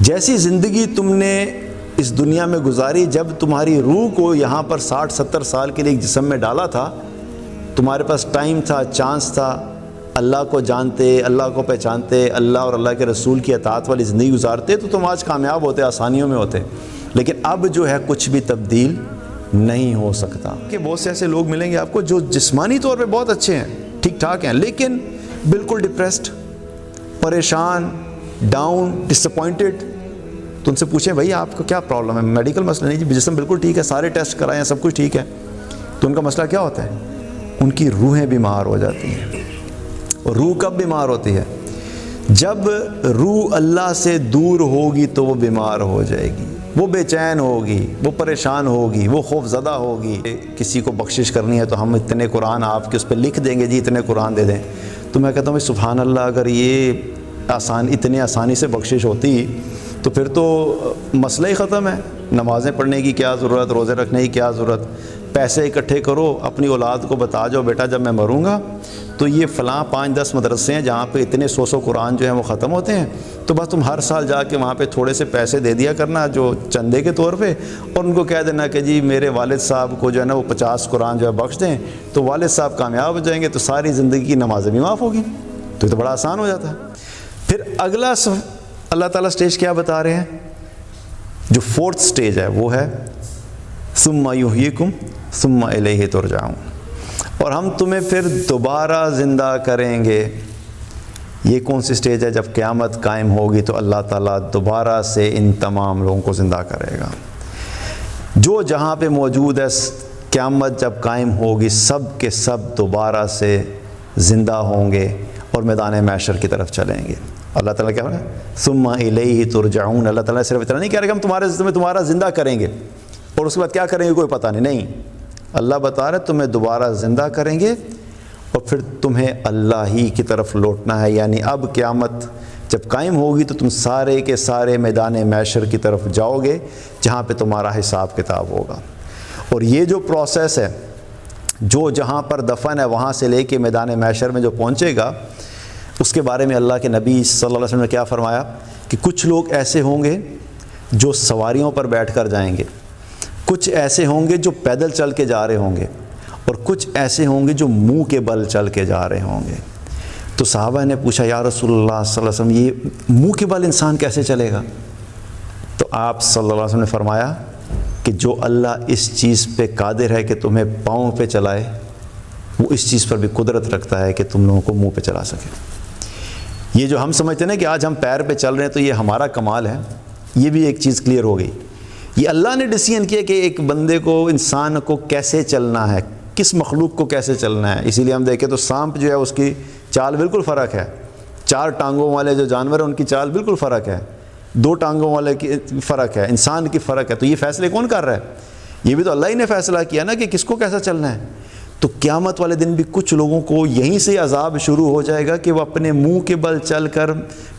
جیسی زندگی تم نے اس دنیا میں گزاری جب تمہاری روح کو یہاں پر 60-70 سال کے لیے ایک جسم میں ڈالا تھا، تمہارے پاس ٹائم تھا، چانس تھا، اللہ کو جانتے، اللہ کو پہچانتے، اللہ اور اللہ کے رسول کی اطاعت والی زندگی گزارتے تو تم آج کامیاب ہوتے، آسانیوں میں ہوتے۔ لیکن اب جو ہے کچھ بھی تبدیل نہیں ہو سکتا کہ بہت سے ایسے لوگ ملیں گے آپ کو جو جسمانی طور پہ بہت اچھے ہیں، ٹھیک ٹھاک ہیں، لیکن بالکل ڈپریسڈ، پریشان، ڈاؤن، ڈس اپوائنٹڈ۔ تو ان سے پوچھیں بھائی آپ کو کیا پرابلم ہے؟ میڈیکل مسئلہ نہیں جی، جسم بالکل ٹھیک ہے، سارے ٹیسٹ کرائے ہیں، سب کچھ ٹھیک ہے۔ تو ان کا مسئلہ کیا ہوتا ہے؟ ان کی روحیں بیمار ہو جاتی ہیں۔ اور روح کب بیمار ہوتی ہے؟ جب روح اللہ سے دور ہوگی تو وہ بیمار ہو جائے گی، وہ بے چین ہوگی، وہ پریشان ہوگی، وہ خوف زدہ ہوگی۔ کسی کو بخشش کرنی ہے تو ہم اتنے قرآن آپ کے اس پہ لکھ دیں گے جی، اتنے قرآن دے دیں۔ تو میں کہتا ہوں سبحان اللہ، اگر یہ اتنی آسانی سے بخشش ہوتی تو پھر تو مسئلہ ہی ختم ہے۔ نمازیں پڑھنے کی کیا ضرورت، روزے رکھنے کی کیا ضرورت؟ پیسے اکٹھے کرو، اپنی اولاد کو بتا جاؤ بیٹا جب میں مروں گا تو یہ فلاں 5-10 مدرسے ہیں جہاں پہ اتنے 100 قرآن جو ہیں وہ ختم ہوتے ہیں، تو بس تم ہر سال جا کے وہاں پہ تھوڑے سے پیسے دے دیا کرنا جو چندے کے طور پہ، اور ان کو کہہ دینا کہ جی میرے والد صاحب کو جو ہے نا وہ 50 قرآن جو ہے بخش دیں، تو والد صاحب کامیاب ہو جائیں گے، تو ساری زندگی کی نمازیں بھی معاف ہوگی۔ تو یہ تو بڑا آسان ہو جاتا ہے۔ پھر اگلا اللہ تعالیٰ سٹیج کیا بتا رہے ہیں؟ جو 4تھ سٹیج ہے وہ ہے ثم یحییکم ثم الیہ ترجعون، اور ہم تمہیں پھر دوبارہ زندہ کریں گے۔ یہ کون سی سٹیج ہے؟ جب قیامت قائم ہوگی تو اللہ تعالیٰ دوبارہ سے ان تمام لوگوں کو زندہ کرے گا۔ جو جہاں پہ موجود ہے، قیامت جب قائم ہوگی سب کے سب دوبارہ سے زندہ ہوں گے اور میدان محشر کی طرف چلیں گے۔ اللہ تعالیٰ کیا ہے؟ ثم الیہ ترجعون۔ اللہ تعالیٰ صرف اتنا نہیں کہہ رہے کہ ہم تمہارا زندہ کریں گے اور اس کے بعد کیا کریں گے کوئی پتہ نہیں۔ اللہ بتا رہے تمہیں دوبارہ زندہ کریں گے اور پھر تمہیں اللہ ہی کی طرف لوٹنا ہے، یعنی اب قیامت جب قائم ہوگی تو تم سارے کے سارے میدان محشر کی طرف جاؤ گے جہاں پہ تمہارا حساب کتاب ہوگا۔ اور یہ جو پروسیس ہے، جو جہاں پر دفن ہے وہاں سے لے کے میدان محشر میں جو پہنچے گا، اس کے بارے میں اللہ کے نبی صلی اللہ علیہ وسلم نے کیا فرمایا کہ کچھ لوگ ایسے ہوں گے جو سواریوں پر بیٹھ کر جائیں گے، کچھ ایسے ہوں گے جو پیدل چل کے جا رہے ہوں گے، اور کچھ ایسے ہوں گے جو منہ کے بل چل کے جا رہے ہوں گے۔ تو صحابہ نے پوچھا یا رسول اللہ صلی اللہ علیہ وسلم یہ منہ کے بل انسان کیسے چلے گا؟ تو آپ صلی اللہ علیہ وسلم نے فرمایا کہ جو اللہ اس چیز پہ قادر ہے کہ تمہیں پاؤں پہ چلائے، وہ اس چیز پر بھی قدرت رکھتا ہے کہ تم لوگوں کو منہ پہ چلا سکے۔ یہ جو ہم سمجھتے ہیں نا کہ آج ہم پیر پہ چل رہے ہیں تو یہ ہمارا کمال ہے، یہ بھی ایک چیز کلیئر ہو گئی۔ یہ اللہ نے ڈیسیژن کیا کہ ایک بندے کو، انسان کو کیسے چلنا ہے، کس مخلوق کو کیسے چلنا ہے۔ اسی لیے ہم دیکھیں تو سانپ جو ہے اس کی چال بالکل فرق ہے، 4 ٹانگوں والے جو جانور ہیں ان کی چال بالکل فرق ہے، 2 ٹانگوں والے کی فرق ہے، انسان کی فرق ہے۔ تو یہ فیصلے کون کر رہا ہے؟ یہ بھی تو اللہ ہی نے فیصلہ کیا نا کہ کس کو کیسا چلنا ہے۔ تو قیامت والے دن بھی کچھ لوگوں کو یہیں سے عذاب شروع ہو جائے گا کہ وہ اپنے منہ کے بل چل کر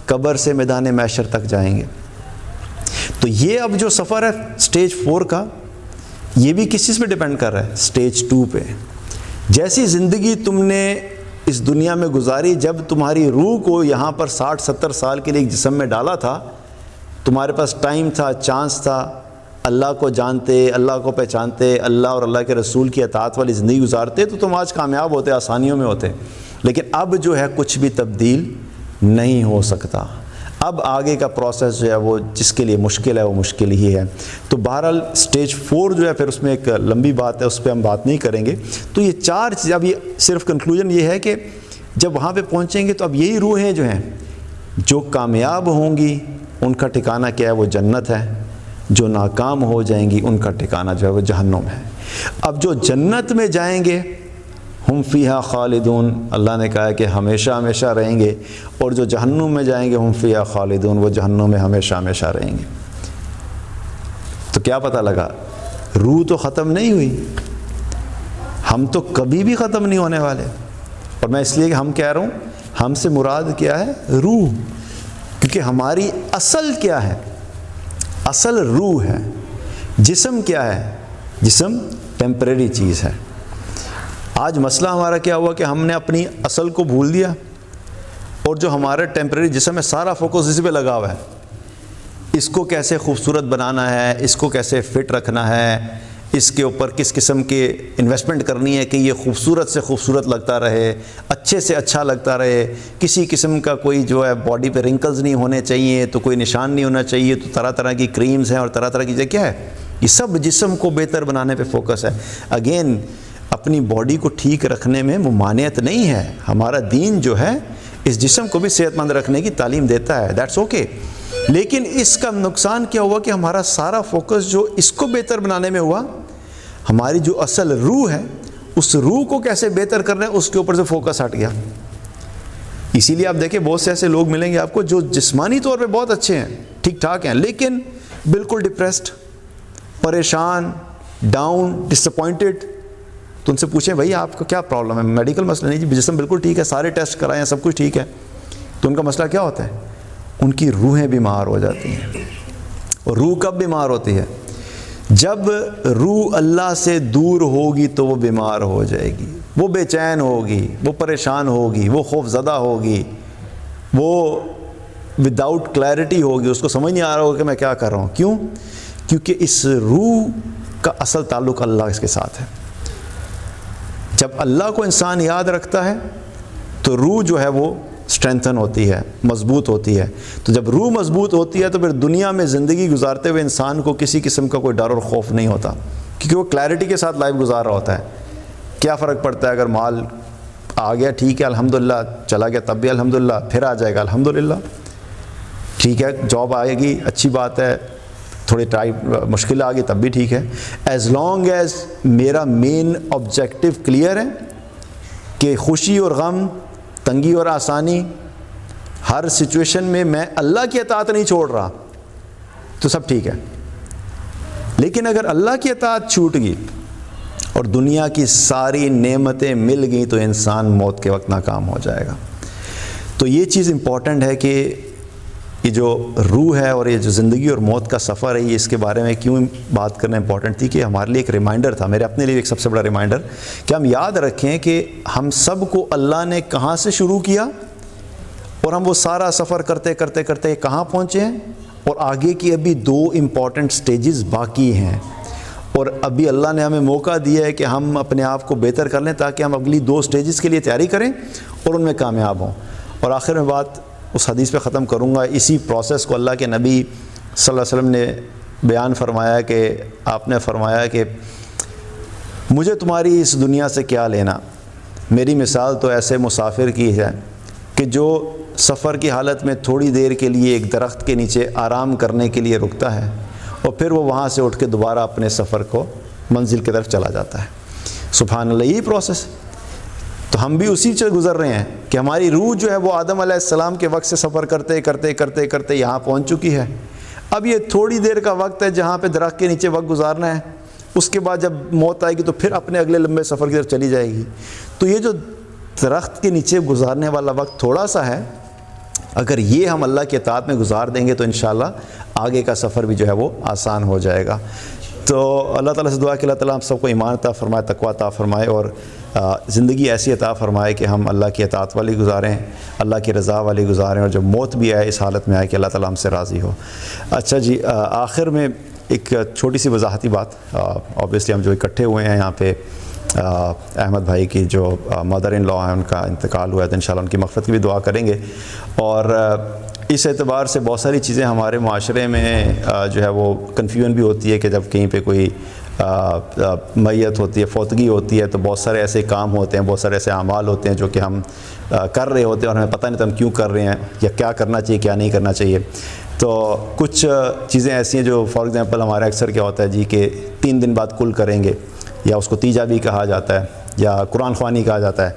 قبر سے میدان محشر تک جائیں گے۔ تو یہ اب جو سفر ہے سٹیج 4 کا، یہ بھی کس چیز پہ ڈیپینڈ کر رہا ہے؟ سٹیج 2 پہ۔ جیسی زندگی تم نے اس دنیا میں گزاری جب تمہاری روح کو یہاں پر 60-70 سال کے لیے ایک جسم میں ڈالا تھا، تمہارے پاس ٹائم تھا، چانس تھا، اللہ کو جانتے، اللہ کو پہچانتے، اللہ اور اللہ کے رسول کی اطاعت والی زندگی گزارتے تو تم آج کامیاب ہوتے، آسانیوں میں ہوتے۔ لیکن اب جو ہے کچھ بھی تبدیل نہیں ہو سکتا۔ اب آگے کا پروسیس جو ہے وہ جس کے لیے مشکل ہے وہ مشکل ہی ہے۔ تو بہرحال سٹیج 4 جو ہے پھر اس میں ایک لمبی بات ہے، اس پہ ہم بات نہیں کریں گے۔ تو یہ 4 چیز، اب یہ صرف کنکلوژن یہ ہے کہ جب وہاں پہ پہنچیں گے تو اب یہی روحیں جو ہیں جو کامیاب ہوں گی ان کا ٹھکانہ کیا ہے؟ وہ جنت ہے۔ جو ناکام ہو جائیں گی ان کا ٹھکانہ جو ہے وہ جہنم ہے۔ اب جو جنت میں جائیں گے ہم فیہا خالدون، اللہ نے کہا ہے کہ ہمیشہ ہمیشہ رہیں گے، اور جو جہنم میں جائیں گے ہم فیہا خالدون، وہ جہنم میں ہمیشہ ہمیشہ رہیں گے۔ تو کیا پتہ لگا؟ روح تو ختم نہیں ہوئی، ہم تو کبھی بھی ختم نہیں ہونے والے۔ اور میں اس لیے کہ ہم کہہ رہا ہوں، ہم سے مراد کیا ہے؟ روح، کیونکہ ہماری اصل کیا ہے؟ اصل روح ہے۔ جسم کیا ہے؟ جسم ٹیمپریری چیز ہے۔ آج مسئلہ ہمارا کیا ہوا کہ ہم نے اپنی اصل کو بھول دیا، اور جو ہمارا ٹیمپریری جسم ہے سارا فوکس اسی پہ لگا ہوا ہے۔ اس کو کیسے خوبصورت بنانا ہے، اس کو کیسے فٹ رکھنا ہے، اس کے اوپر کس قسم کے انویسٹمنٹ کرنی ہے کہ یہ خوبصورت سے خوبصورت لگتا رہے، اچھے سے اچھا لگتا رہے، کسی قسم کا کوئی جو ہے باڈی پہ رنکلز نہیں ہونے چاہیے، تو کوئی نشان نہیں ہونا چاہیے، تو طرح طرح کی کریمز ہیں اور طرح طرح کی چیزیں کیا ہے، یہ سب جسم کو بہتر بنانے پہ فوکس ہے۔ اگین اپنی باڈی کو ٹھیک رکھنے میں ممانعت نہیں ہے، ہمارا دین جو ہے اس جسم کو بھی صحت مند رکھنے کی تعلیم دیتا ہے، دیٹس اوکے۔ لیکن اس کا نقصان کیا ہوا کہ ہمارا سارا فوکس جو اس کو بہتر بنانے میں ہوا، ہماری جو اصل روح ہے اس روح کو کیسے بہتر کرنا ہے اس کے اوپر سے فوکس ہٹ گیا۔ اسی لیے آپ دیکھیں بہت سے ایسے لوگ ملیں گے آپ کو جو جسمانی طور پہ بہت اچھے ہیں، ٹھیک ٹھاک ہیں، لیکن بالکل ڈپریسڈ، پریشان، ڈاؤن، ڈس اپوائنٹڈ۔ تو ان سے پوچھیں بھائی آپ کا کیا پرابلم ہے؟ میڈیکل مسئلہ نہیں جی، جسم بالکل ٹھیک ہے، سارے ٹیسٹ کرائے ہیں، سب کچھ ٹھیک ہے۔ تو ان کا مسئلہ کیا ہوتا ہے؟ ان کی روحیں بیمار ہو جاتی ہیں۔ اور روح کب بیمار ہوتی ہے؟ جب روح اللہ سے دور ہوگی تو وہ بیمار ہو جائے گی، وہ بے چین ہوگی، وہ پریشان ہوگی، وہ خوف زدہ ہوگی، وہ وداؤٹ کلیئرٹی ہوگی، اس کو سمجھ نہیں آ رہا ہوگا کہ میں کیا کر رہا ہوں۔ کیوں؟ کیونکہ اس روح کا اصل تعلق اللہ اس کے ساتھ ہے۔ جب اللہ کو انسان یاد رکھتا ہے تو روح جو ہے وہ اسٹرینتھن ہوتی ہے، مضبوط ہوتی ہے۔ تو جب روح مضبوط ہوتی ہے تو پھر دنیا میں زندگی گزارتے ہوئے انسان کو کسی قسم کا کوئی ڈر اور خوف نہیں ہوتا، کیونکہ وہ کلیئرٹی کے ساتھ لائف گزار رہا ہوتا ہے۔ کیا فرق پڑتا ہے اگر مال آ گیا ٹھیک ہے الحمدللہ، چلا گیا تب بھی الحمدللہ، پھر آ جائے گا الحمدللہ، ٹھیک ہے، جاب آئے گی اچھی بات ہے، تھوڑی مشکل آ گئی تب بھی ٹھیک ہے، ایز لانگ ایز میرا مین آبجیکٹو کلیئر ہے کہ خوشی اور غم، تنگی اور آسانی، ہر سچویشن میں میں اللہ کی اطاعت نہیں چھوڑ رہا، تو سب ٹھیک ہے۔ لیکن اگر اللہ کی اطاعت چھوٹ گئی اور دنیا کی ساری نعمتیں مل گئیں تو انسان موت کے وقت ناکام ہو جائے گا۔ تو یہ چیز امپورٹنٹ ہے کہ یہ جو روح ہے اور یہ جو زندگی اور موت کا سفر ہے، یہ اس کے بارے میں کیوں بات کرنا امپورٹنٹ تھی کہ ہمارے لیے ایک ریمائنڈر تھا، میرے اپنے لیے ایک سب سے بڑا ریمائنڈر کہ ہم یاد رکھیں کہ ہم سب کو اللہ نے کہاں سے شروع کیا اور ہم وہ سارا سفر کرتے کرتے کرتے کہاں پہنچے ہیں، اور آگے کی ابھی 2 امپورٹنٹ سٹیجز باقی ہیں، اور ابھی اللہ نے ہمیں موقع دیا ہے کہ ہم اپنے آپ کو بہتر کر لیں تاکہ ہم اگلی 2 سٹیجز کے لیے تیاری کریں اور ان میں کامیاب ہوں۔ اور آخر میں بات اس حدیث پہ ختم کروں گا۔ اسی پروسیس کو اللہ کے نبی صلی اللہ علیہ وسلم نے بیان فرمایا کہ آپ نے فرمایا کہ مجھے تمہاری اس دنیا سے کیا لینا، میری مثال تو ایسے مسافر کی ہے کہ جو سفر کی حالت میں تھوڑی دیر کے لیے ایک درخت کے نیچے آرام کرنے کے لیے رکتا ہے اور پھر وہ وہاں سے اٹھ کے دوبارہ اپنے سفر کو منزل کی طرف چلا جاتا ہے۔ سبحان اللہ، یہی پروسیس۔ تو ہم بھی اسی سے گزر رہے ہیں کہ ہماری روح جو ہے وہ آدم علیہ السلام کے وقت سے سفر کرتے کرتے کرتے کرتے یہاں پہنچ چکی ہے۔ اب یہ تھوڑی دیر کا وقت ہے جہاں پہ درخت کے نیچے وقت گزارنا ہے، اس کے بعد جب موت آئے گی تو پھر اپنے اگلے لمبے سفر کی طرف چلی جائے گی۔ تو یہ جو درخت کے نیچے گزارنے والا وقت تھوڑا سا ہے، اگر یہ ہم اللہ کی اطاعت میں گزار دیں گے تو انشاءاللہ آگے کا سفر بھی جو ہے وہ آسان ہو جائے گا۔ تو اللہ تعالیٰ سے دعا کہ اللہ تعالیٰ ہم سب کو ایمان عطا فرمائے، تقویٰ عطا فرمائے، اور زندگی ایسی عطا فرمائے کہ ہم اللہ کی اطاعت والی گزاریں، اللہ کی رضا والی گزاریں، اور جب موت بھی آئے اس حالت میں آئے کہ اللہ تعالیٰ ہم سے راضی ہو۔ اچھا جی، آخر میں ایک چھوٹی سی وضاحتی بات۔ اوبیسلی ہم جو اکٹھے ہوئے ہیں یہاں پہ، احمد بھائی کی جو مدر ان لا ہیں ان کا انتقال ہوا ہے، تو انشاءاللہ ان کی مغفرت کی بھی دعا کریں گے۔ اور اس اعتبار سے بہت ساری چیزیں ہمارے معاشرے میں جو ہے وہ کنفیوژن بھی ہوتی ہے کہ جب کہیں پہ کوئی میت ہوتی ہے، فوتگی ہوتی ہے، تو بہت سارے ایسے کام ہوتے ہیں، بہت سارے ایسے اعمال ہوتے ہیں جو کہ ہم کر رہے ہوتے ہیں اور ہمیں پتہ نہیں تھا ہم کیوں کر رہے ہیں یا کیا کرنا چاہیے کیا نہیں کرنا چاہیے۔ تو کچھ چیزیں ایسی ہیں جو فار ایگزامپل ہمارے اکثر کیا ہوتا ہے جی کہ 3 دن بعد کل کریں گے، یا اس کو تیجا بھی کہا جاتا ہے یا قرآن خوانی کہا جاتا ہے۔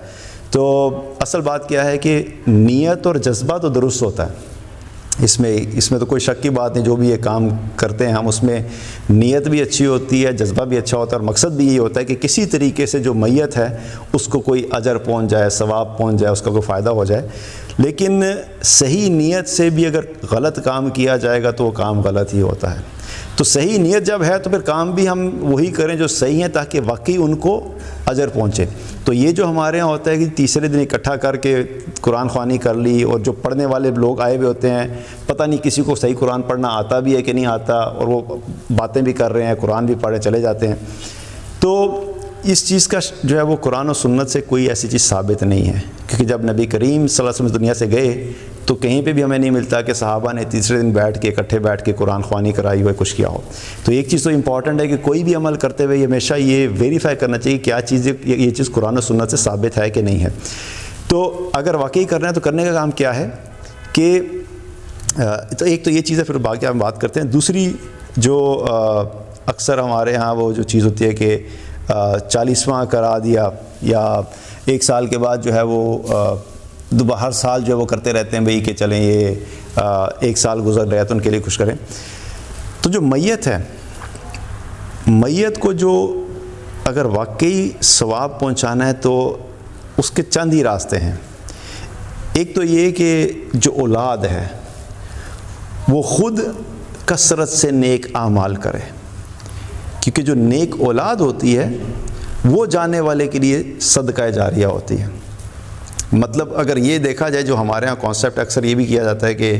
تو اصل بات کیا ہے کہ نیت اور جذبہ تو درست ہوتا ہے، اس میں تو کوئی شک کی بات نہیں، جو بھی یہ کام کرتے ہیں ہم اس میں نیت بھی اچھی ہوتی ہے، جذبہ بھی اچھا ہوتا ہے، اور مقصد بھی یہی ہوتا ہے کہ کسی طریقے سے جو میت ہے اس کو کوئی اجر پہنچ جائے، ثواب پہنچ جائے، اس کا کوئی فائدہ ہو جائے۔ لیکن صحیح نیت سے بھی اگر غلط کام کیا جائے گا تو وہ کام غلط ہی ہوتا ہے۔ تو صحیح نیت جب ہے تو پھر کام بھی ہم وہی کریں جو صحیح ہیں تاکہ واقعی ان کو اجر پہنچے۔ تو یہ جو ہمارے یہاں ہوتا ہے کہ تیسرے دن اکٹھا کر کے قرآن خوانی کر لی، اور جو پڑھنے والے لوگ آئے ہوئے ہوتے ہیں، پتہ نہیں کسی کو صحیح قرآن پڑھنا آتا بھی ہے کہ نہیں آتا، اور وہ باتیں بھی کر رہے ہیں، قرآن بھی پڑھے چلے جاتے ہیں۔ تو اس چیز کا جو ہے وہ قرآن و سنت سے کوئی ایسی چیز ثابت نہیں ہے، کیونکہ جب نبی کریم صلی اللہ علیہ وسلم دنیا سے گئے تو کہیں پہ بھی ہمیں نہیں ملتا کہ صحابہ نے تیسرے دن بیٹھ کے اکٹھے بیٹھ کے قرآن خوانی کرائی ہوئے کچھ کیا ہو۔ تو ایک چیز تو امپورٹنٹ ہے کہ کوئی بھی عمل کرتے ہوئے ہمیشہ یہ ویریفائی کرنا چاہیے کیا چیز یہ چیز قرآن و سنت سے ثابت ہے کہ نہیں ہے۔ تو اگر واقعی کرنا ہے تو کرنے کا کام کیا ہے کہ تو ایک تو یہ چیز ہے، پھر باقی ہم بات کرتے ہیں۔ دوسری جو اکثر ہمارے ہاں وہ جو چیز ہوتی ہے کہ 40واں کرا دیا، یا 1 سال کے بعد جو ہے وہ ہر سال جو ہے وہ کرتے رہتے ہیں بھئی کہ چلیں یہ 1 سال گزر رہا ہے تو ان کے لیے کچھ کریں۔ تو جو میت ہے، میت کو جو اگر واقعی ثواب پہنچانا ہے تو اس کے چند ہی راستے ہیں۔ ایک تو یہ کہ جو اولاد ہے وہ خود کثرت سے نیک اعمال کرے، کیونکہ جو نیک اولاد ہوتی ہے وہ جانے والے کے لیے صدقہ جاریہ ہوتی ہے۔ مطلب اگر یہ دیکھا جائے، جو ہمارے ہاں کانسیپٹ اکثر یہ بھی کیا جاتا ہے کہ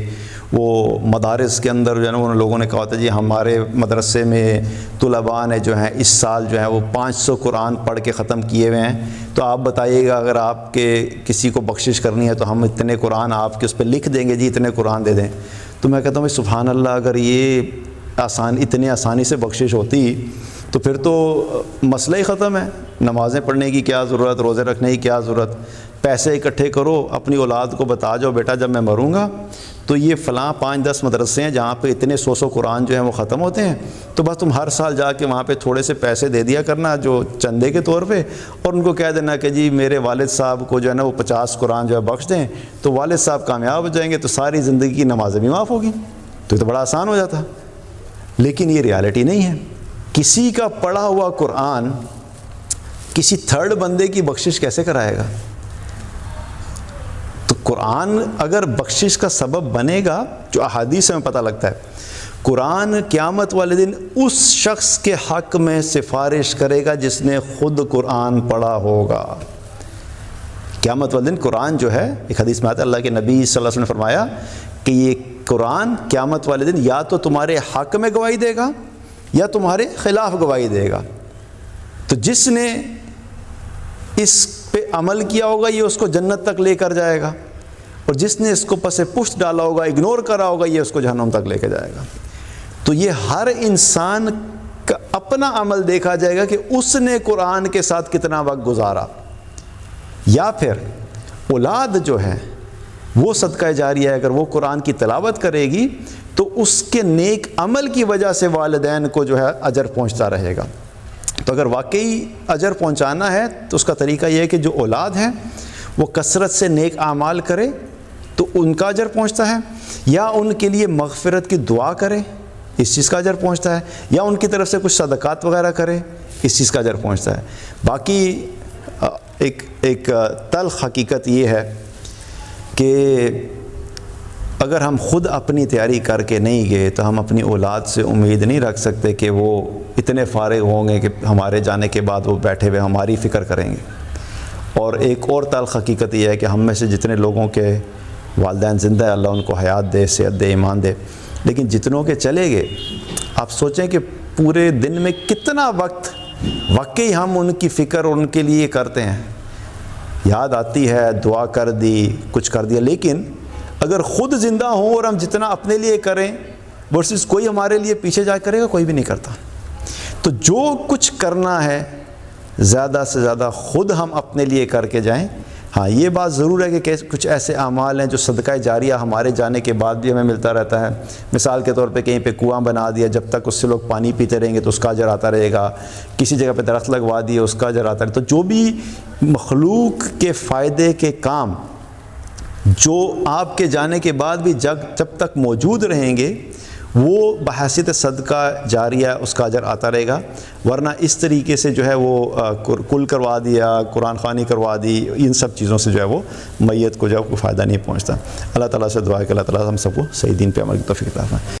وہ مدارس کے اندر جو ہے نا ان لوگوں نے کہا ہوتا ہے جی ہمارے مدرسے میں طلباء نے جو ہیں اس سال جو ہے وہ 500 قرآن پڑھ کے ختم کیے ہوئے ہیں، تو آپ بتائیے گا اگر آپ کے کسی کو بخشش کرنی ہے تو ہم اتنے قرآن آپ کے اس پہ لکھ دیں گے، جی اتنے قرآن دے دیں۔ تو میں کہتا ہوں سبحان اللہ، اگر یہ اتنی آسانی سے بخشش ہوتی تو پھر تو مسئلہ ہی ختم ہے۔ نمازیں پڑھنے کی کیا ضرورت، روزے رکھنے کی کیا ضرورت، پیسے اکٹھے کرو، اپنی اولاد کو بتا جاؤ بیٹا جب میں مروں گا تو یہ فلاں 5-10 مدرسے ہیں جہاں پہ اتنے 100 قرآن جو ہیں وہ ختم ہوتے ہیں، تو بس تم ہر سال جا کے وہاں پہ تھوڑے سے پیسے دے دیا کرنا جو چندے کے طور پہ، اور ان کو کہہ دینا کہ جی میرے والد صاحب کو جو ہے نا وہ 50 قرآن جو ہے بخش دیں، تو والد صاحب کامیاب ہو جائیں گے، تو ساری زندگی کی نمازیں بھی معاف ہوگی۔ تو یہ تو بڑا آسان ہو جاتا، لیکن یہ ریالٹی نہیں ہے۔ کسی کا پڑھا ہوا قرآن کسی تھرڈ بندے کی بخشش کیسے کرائے گا؟ تو قرآن اگر بخشش کا سبب بنے گا، جو احادیث میں پتہ لگتا ہے، قرآن قیامت والے دن اس شخص کے حق میں سفارش کرے گا جس نے خود قرآن پڑھا ہوگا۔ قیامت والے دن قرآن جو ہے، ایک حدیث میں آتا ہے اللہ کے نبی صلی اللہ علیہ وسلم نے فرمایا کہ یہ قرآن قیامت والے دن یا تو تمہارے حق میں گواہی دے گا یا تمہارے خلاف گواہی دے گا۔ تو جس نے اس پہ عمل کیا ہوگا یہ اس کو جنت تک لے کر جائے گا، اور جس نے اس کو پس پشت ڈالا ہوگا، اگنور کرا ہوگا، یہ اس کو جہنم تک لے کے جائے گا۔ تو یہ ہر انسان کا اپنا عمل دیکھا جائے گا کہ اس نے قرآن کے ساتھ کتنا وقت گزارا، یا پھر اولاد جو ہے وہ صدقہ جاریہ ہے، اگر وہ قرآن کی تلاوت کرے گی تو اس کے نیک عمل کی وجہ سے والدین کو جو ہے اجر پہنچتا رہے گا۔ تو اگر واقعی اجر پہنچانا ہے تو اس کا طریقہ یہ ہے کہ جو اولاد ہے وہ کثرت سے نیک اعمال کرے تو ان کا اجر پہنچتا ہے، یا ان کے لیے مغفرت کی دعا کرے، اس چیز کا اجر پہنچتا ہے، یا ان کی طرف سے کچھ صدقات وغیرہ کرے، اس چیز کا اجر پہنچتا ہے۔ باقی ایک تلخ حقیقت یہ ہے کہ اگر ہم خود اپنی تیاری کر کے نہیں گئے تو ہم اپنی اولاد سے امید نہیں رکھ سکتے کہ وہ اتنے فارغ ہوں گے کہ ہمارے جانے کے بعد وہ بیٹھے ہوئے ہماری فکر کریں گے۔ اور ایک اور تلخ حقیقت یہ ہے کہ ہم میں سے جتنے لوگوں کے والدین زندہ ہے اللہ ان کو حیات دے، صحت دے، ایمان دے، لیکن جتنوں کے چلے گئے آپ سوچیں کہ پورے دن میں کتنا وقت واقعی ہم ان کی فکر ان کے لیے کرتے ہیں۔ یاد آتی ہے، دعا کر دی، کچھ کر دیا، لیکن اگر خود زندہ ہوں اور ہم جتنا اپنے لیے کریں ورسز کوئی ہمارے لیے پیچھے جا کرے گا، کوئی بھی نہیں کرتا۔ تو جو کچھ کرنا ہے زیادہ سے زیادہ خود ہم اپنے لیے کر کے جائیں۔ ہاں یہ بات ضرور ہے کہ کچھ ایسے اعمال ہیں جو صدقہ جاریہ ہمارے جانے کے بعد بھی ہمیں ملتا رہتا ہے۔ مثال کے طور پہ کہیں پہ کنواں بنا دیا، جب تک اس سے لوگ پانی پیتے رہیں گے تو اس کا اجر آتا رہے گا، کسی جگہ پہ درخت لگوا دیے اس کا اجر آتا رہے۔ تو جو بھی مخلوق کے فائدے کے کام جو آپ کے جانے کے بعد بھی جب تک موجود رہیں گے وہ بحیثیت صدقہ جاریہ اس کا اجر آتا رہے گا، ورنہ اس طریقے سے جو ہے وہ کل کروا دیا، قرآن خوانی کروا دی، ان سب چیزوں سے جو ہے وہ میت کو جو ہے کوئی فائدہ نہیں پہنچتا۔ اللہ تعالیٰ سے دعا ہے کہ اللہ تعالیٰ ہم سب کو صحیح دین پہ عمل کی توفیق عطا فرمائے۔